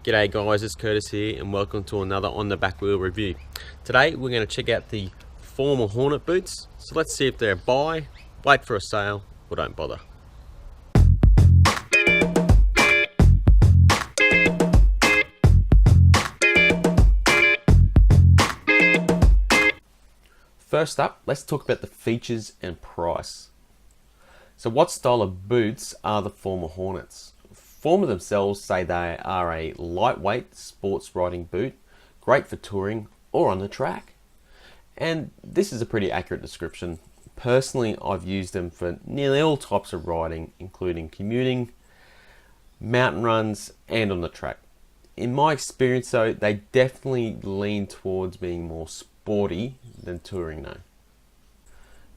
G'day guys, it's Curtis here and welcome to another On The Back Wheel review. Today we're going to check out the Forma Hornet boots, so let's see if they're a buy, wait for a sale, or don't bother. First up, let's talk about the features and price. So what style of boots are the Forma Hornets? Forma themselves say they are a lightweight sports riding boot, great for touring or on the track. And this is a pretty accurate description. Personally, I've used them for nearly all types of riding, including commuting, mountain runs, and on the track. In my experience though, they definitely lean towards being more sporty than touring though.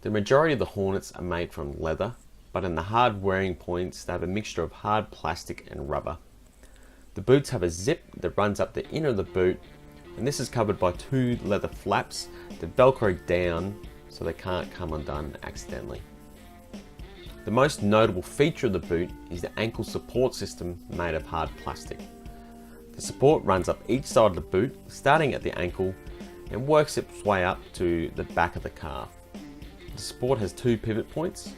The majority of the Hornets are made from leather, but in the hard wearing points they have a mixture of hard plastic and rubber. The boots have a zip that runs up the inner of the boot, and this is covered by two leather flaps that velcro down so they can't come undone accidentally. The most notable feature of the boot is the ankle support system made of hard plastic. The support runs up each side of the boot, starting at the ankle, and works its way up to the back of the calf. The support has two pivot points,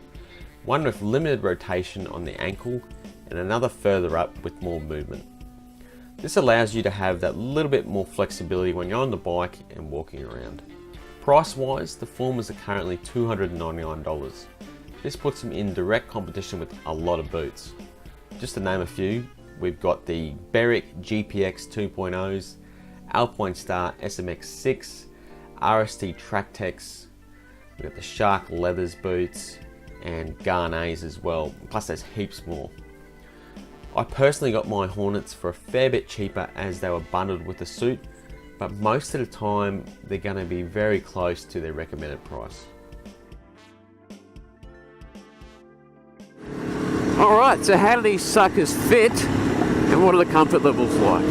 one with limited rotation on the ankle and another further up with more movement. This allows you to have that little bit more flexibility when you're on the bike and walking around. Price wise, the Formas are currently $299. This puts them in direct competition with a lot of boots. Just to name a few, we've got the Berwick GPX 2.0s, Alpine Star SMX6, RST Tractex, we've got the Shark Leathers boots, and Garnets as well, plus there's heaps more. I personally got my Hornets for a fair bit cheaper as they were bundled with the suit, but most of the time they're going to be very close to their recommended price. Alright, so how do these suckers fit and what are the comfort levels like?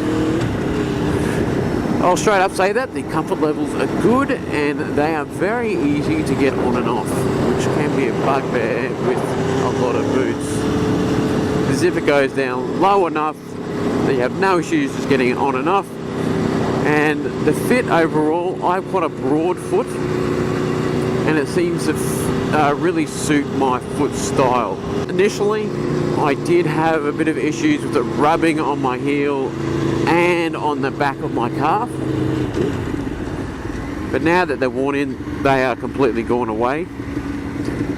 I'll straight up say that the comfort levels are good and they are very easy to get on and off, which can be a bugbear with a lot of boots. The zipper goes down low enough that you have no issues just getting it on and off, and the fit overall, I've got a broad foot and it seems to really suit my foot style. Initially I did have a bit of issues with it rubbing on my heel and on the back of my calf, but now that they're worn in, they are completely gone away.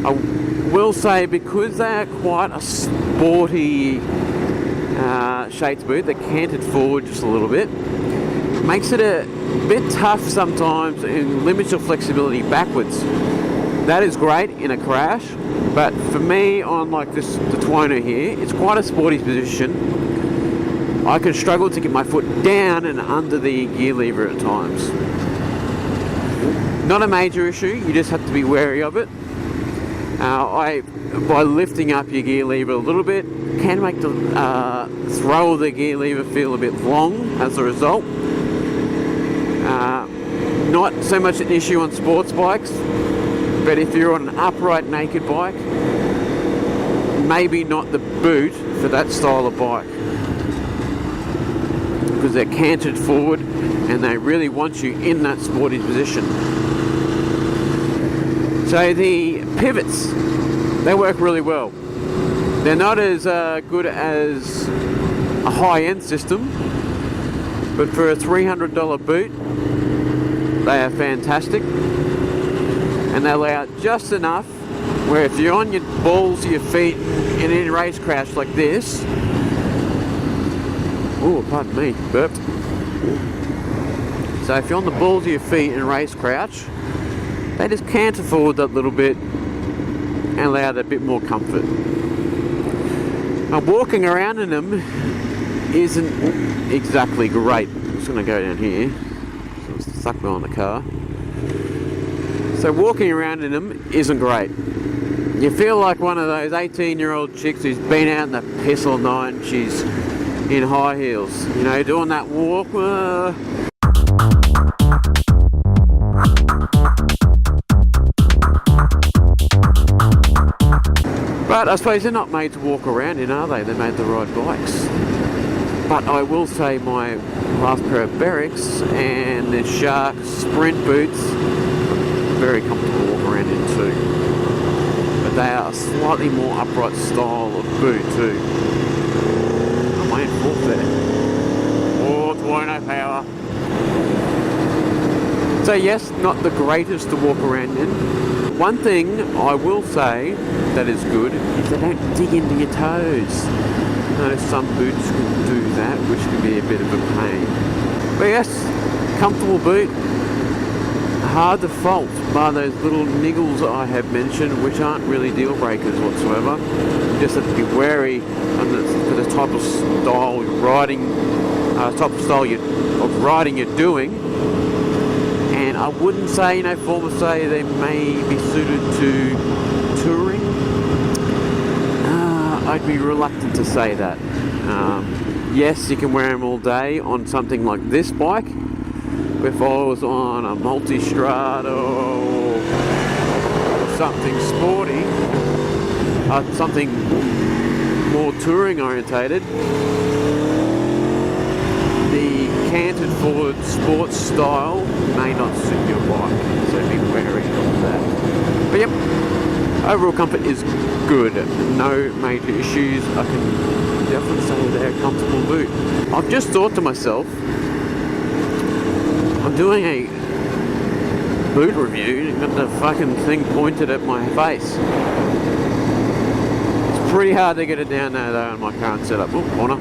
I will say, because they are quite a sporty shaped boot, they're canted forward just a little bit, makes it a bit tough sometimes and limits your flexibility backwards. That is great in a crash, but for me on like this, the Twoner here, it's quite a sporty position. I can struggle to get my foot down and under the gear lever at times. Not a major issue, you just have to be wary of it. By lifting up your gear lever a little bit, can make the throw of the gear lever feel a bit long as a result. Not so much an issue on sports bikes, but if you're on an upright naked bike, maybe not the boot for that style of bike, because they're canted forward and they really want you in that sporty position. So the pivots, they work really well. They're not as good as a high-end system, but for a $300 boot, they are fantastic. And they allow just enough where if you're on your balls of your feet in a race crash like this, oh, pardon me, burped. So if you're on the balls of your feet in a race crouch, they just canter forward that little bit and allow that bit more comfort. Now walking around in them isn't exactly great. I'm just going to go down here, so it's stuck behind the car. So walking around in them isn't great. You feel like one of those 18-year-old chicks who's been out in the piss all night and she's in high heels, you know, doing that walk. But I suppose they're not made to walk around in, are they? They're made to ride bikes. But I will say my last pair of Berrics and the Shark Sprint boots, very comfortable to walk around in too. But they are a slightly more upright style of boot too. I'm way in fourth there. Oh, it's no power. So yes, not the greatest to walk around in. One thing I will say that is good is they don't dig into your toes. I know some boots can do that, which can be a bit of a pain. But yes, comfortable boot. Hard to fault by those little niggles I have mentioned, which aren't really deal breakers whatsoever. You just have to be wary for the type of style you're riding, of riding you're doing. And I wouldn't say, Forma say they may be suited to touring. I'd be reluctant to say that. Yes, you can wear them all day on something like this bike. If I was on a multi-strada or something sporty, something more touring orientated, the canted forward sports style may not suit your bike, so be wary of that. But yep, overall comfort is good, no major issues. I can definitely say they're a comfortable boot. I've just thought to myself, I'm doing a boot review and got the fucking thing pointed at my face. It's pretty hard to get it down there though in my current setup. Oh, corner.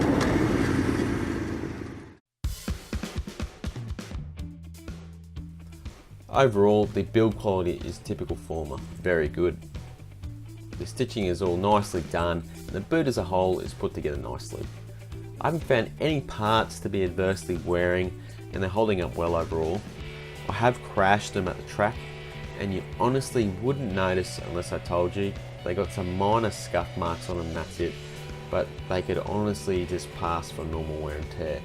Overall, the build quality is typical Forma, very good. The stitching is all nicely done and the boot as a whole is put together nicely. I haven't found any parts to be adversely wearing and they're holding up well overall. I have crashed them at the track and you honestly wouldn't notice unless I told you. They got some minor scuff marks on them, that's it, but they could honestly just pass for normal wear and tear.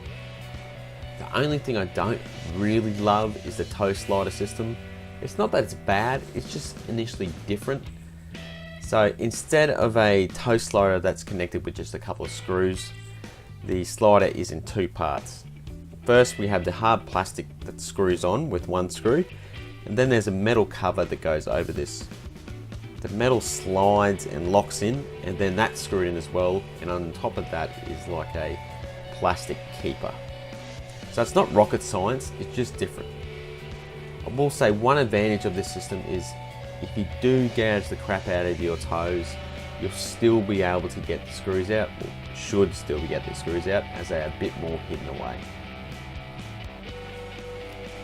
The only thing I don't really love is the toe slider system. It's not that it's bad, it's just initially different. So instead of a toe slider that's connected with just a couple of screws, the slider is in two parts. First we have the hard plastic that screws on with one screw, and then there's a metal cover that goes over this. The metal slides and locks in, and then that's screwed in as well, and on top of that is like a plastic keeper. So it's not rocket science, it's just different. I will say one advantage of this system is if you do gouge the crap out of your toes, you'll still be able to get the screws out, or should still be getting the screws out, as they are a bit more hidden away.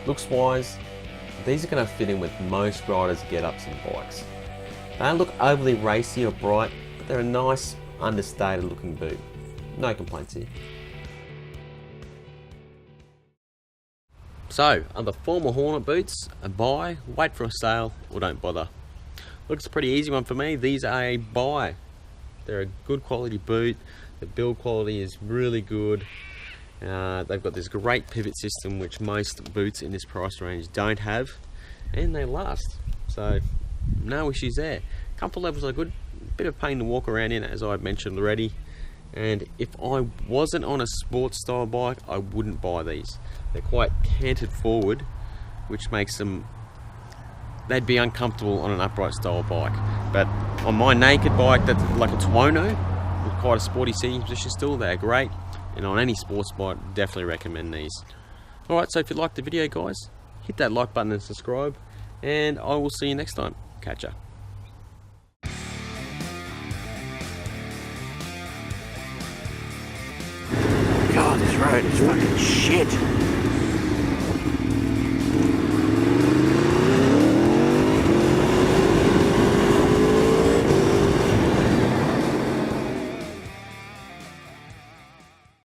Looks wise, these are going to fit in with most riders' get-ups and bikes. They don't look overly racy or bright, but they're a nice, understated looking boot. No complaints here. So, are the Forma Hornet boots a buy, wait for a sale, or don't bother? Looks a pretty easy one for me. These are a buy. They're a good quality boot. The build quality is really good. They've got this great pivot system which most boots in this price range don't have, and they last. So, no issues there. Comfort levels are good. Bit of pain to walk around in, as I've mentioned already. And if I wasn't on a sports style bike, I wouldn't buy these. They're quite canted forward, which makes them, they'd be uncomfortable on an upright style bike. But on my naked bike, that's like a Tuono, with quite a sporty seating position still, they're great. And on any sports bike, definitely recommend these. Alright, so if you liked the video guys, hit that like button and subscribe, and I will see you next time. Catch ya. God, this road is fucking shit.